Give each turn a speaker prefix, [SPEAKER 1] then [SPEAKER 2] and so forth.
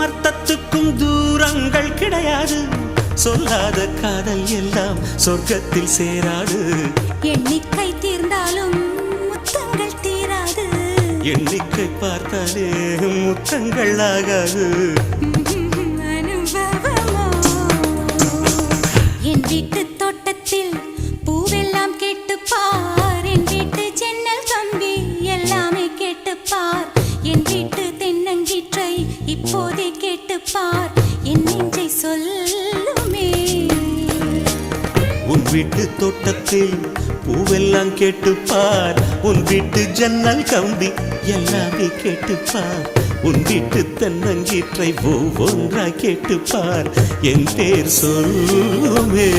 [SPEAKER 1] அமர்த்தத்துக்கும் தூரங்கள் கிடையாது. சொல்லாத காதல் எல்லாம் சொர்க்கத்தில் சேராது.
[SPEAKER 2] எண்ணிக்கை தீர்ந்தாலும் முத்தங்கள் தீராது.
[SPEAKER 1] எண்ணிக்கை பார்த்தாலே முத்தங்கள் ஆகாது.
[SPEAKER 2] அனுபவமோ என் வீட்டு தோட்டத்தில் பூவெல்லாம் கேட்டுப்பார். என் வீட்டு ஜன்னல் கம்பி எல்லாமே கேட்டுப்பார். என் வீட்டு தென்னங்கீற்றை இப்போதே கேட்டுப்பார். என் நெஞ்சை சொல்லுமே.
[SPEAKER 1] உன் வீட்டு தோட்டத்தில் பூவெல்லாம் கேட்டுப்பார். உன் வீட்டு ஜன்னல் கம்பி எல்லாமே கேட்டுப்பார். உன் வீட்டு தென்னங்கீற்றை ஒவ்வொன்றாய் கேட்டுப்பார். என் பேர் சொல்லுமே.